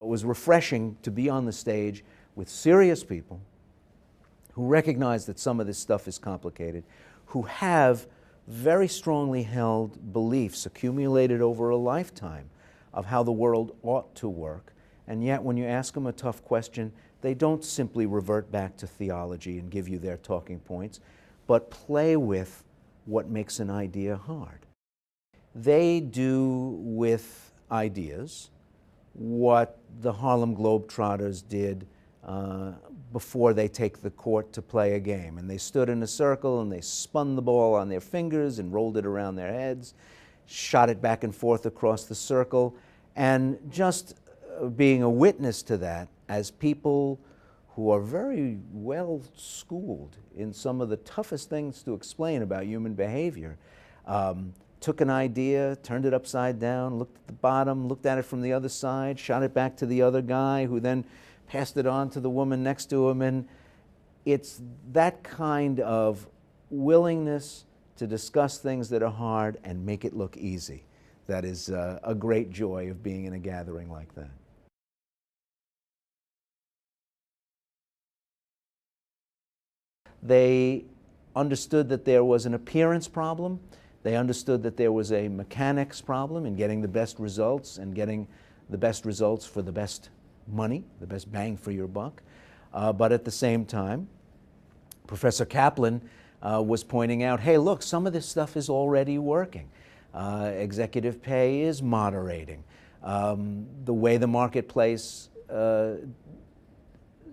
It was refreshing to be on the stage with serious people who recognize that some of this stuff is complicated, who have very strongly held beliefs accumulated over a lifetime of how the world ought to work, and yet when you ask them a tough question, they don't simply revert back to theology and give you their talking points, but play with what makes an idea hard. They do with ideas what the Harlem Globetrotters did before they take the court to play a game. And they stood in a circle and they spun the ball on their fingers and rolled it around their heads, shot it back and forth across the circle, and just being a witness to that as people who are very well schooled in some of the toughest things to explain about human behavior, took an idea, turned it upside down, looked at the bottom, looked at it from the other side, shot it back to the other guy, who then passed it on to the woman next to him. And it's that kind of willingness to discuss things that are hard and make it look easy that is a great joy of being in a gathering like that. They understood that there was an appearance problem. They understood that there was a mechanics problem in getting the best results and getting the best results for the best money, the best bang for your buck. But at the same time, Professor Kaplan was pointing out, hey, look, some of this stuff is already working. Executive pay is moderating. The way the marketplace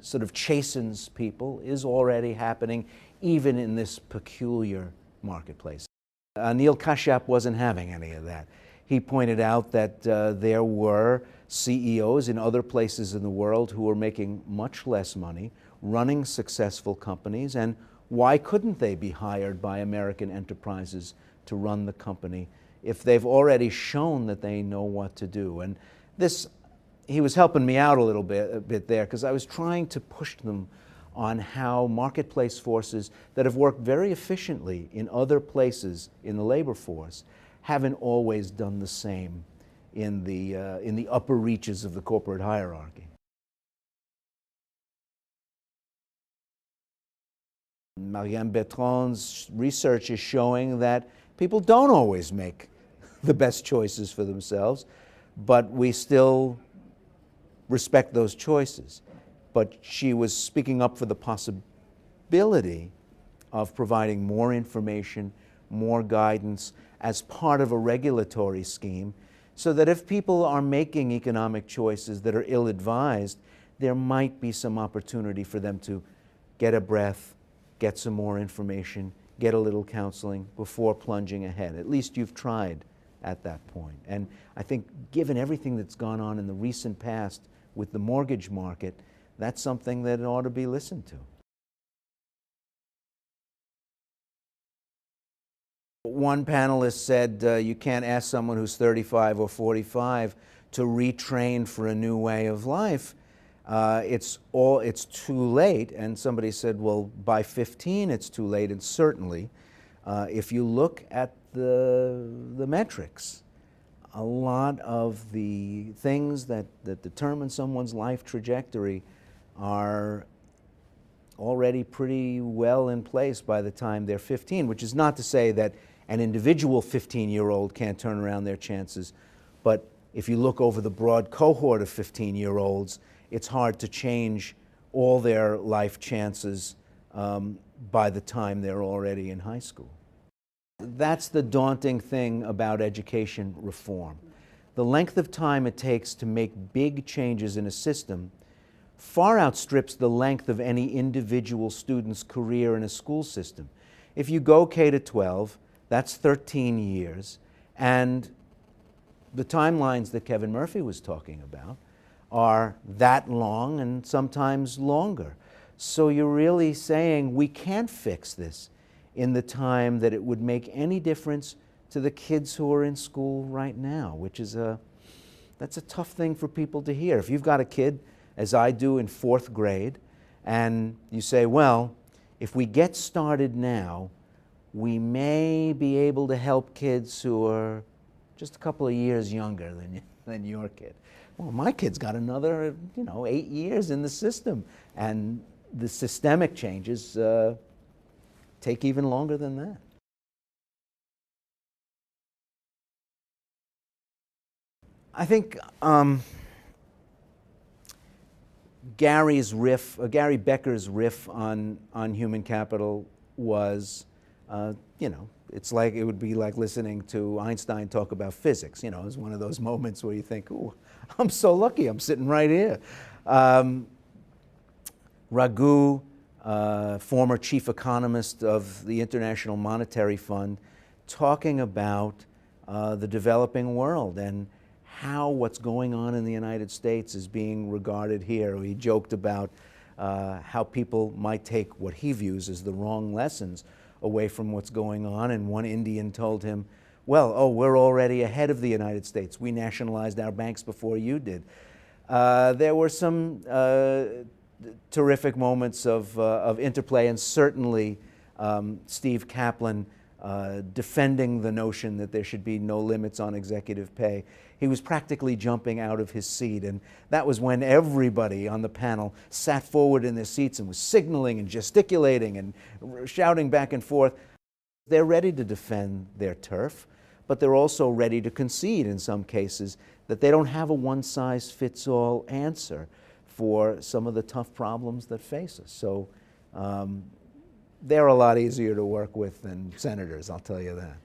sort of chastens people is already happening, even in this peculiar marketplace. Neil Kashyap wasn't having any of that. He pointed out that there were CEOs in other places in the world who were making much less money, running successful companies, and why couldn't they be hired by American enterprises to run the company if they've already shown that they know what to do? And this, he was helping me out a bit there, because I was trying to push them on how marketplace forces that have worked very efficiently in other places in the labor force haven't always done the same in the upper reaches of the corporate hierarchy. Marianne Bertrand's research is showing that people don't always make the best choices for themselves, but we still respect those choices. But she was speaking up for the possibility of providing more information, more guidance as part of a regulatory scheme, so that if people are making economic choices that are ill-advised, there might be some opportunity for them to get a breath, get some more information, get a little counseling before plunging ahead. At least you've tried at that point. And I think given everything that's gone on in the recent past with the mortgage market, that's something that ought to be listened to. One panelist said you can't ask someone who's 35 or 45 to retrain for a new way of life. It's too late. And somebody said, well, by 15 it's too late. And certainly, if you look at the metrics, a lot of the things that determine someone's life trajectory are already pretty well in place by the time they're 15, which is not to say that an individual 15-year-old can't turn around their chances, but if you look over the broad cohort of 15-year-olds, it's hard to change all their life chances by the time they're already in high school. That's the daunting thing about education reform. The length of time it takes to make big changes in a system far outstrips the length of any individual student's career in a school system. If you go K to 12, that's 13 years, and the timelines that Kevin Murphy was talking about are that long and sometimes longer. So you're really saying we can't fix this in the time that it would make any difference to the kids who are in school right now, which is that's a tough thing for people to hear. If you've got a kid, as I do, in 4th grade, and you say, well, if we get started now, we may be able to help kids who are just a couple of years younger than your kid. Well, my kid's got another, 8 years in the system. And the systemic changes take even longer than that. I think Gary Becker's riff on human capital was, it's like, it would be like listening to Einstein talk about physics. It was one of those moments where you think, ooh, I'm so lucky, I'm sitting right here. Raghu, former chief economist of the International Monetary Fund, talking about the developing world and how what's going on in the United States is being regarded here. He joked about how people might take what he views as the wrong lessons away from what's going on, and one Indian told him, well, we're already ahead of the United States. We nationalized our banks before you did. There were some terrific moments of interplay, and certainly Steve Kaplan defending the notion that there should be no limits on executive pay. He was practically jumping out of his seat, and that was when everybody on the panel sat forward in their seats and was signaling and gesticulating and shouting back and forth. They're ready to defend their turf, but they're also ready to concede in some cases that they don't have a one-size-fits-all answer for some of the tough problems that face us. So they're a lot easier to work with than senators, I'll tell you that.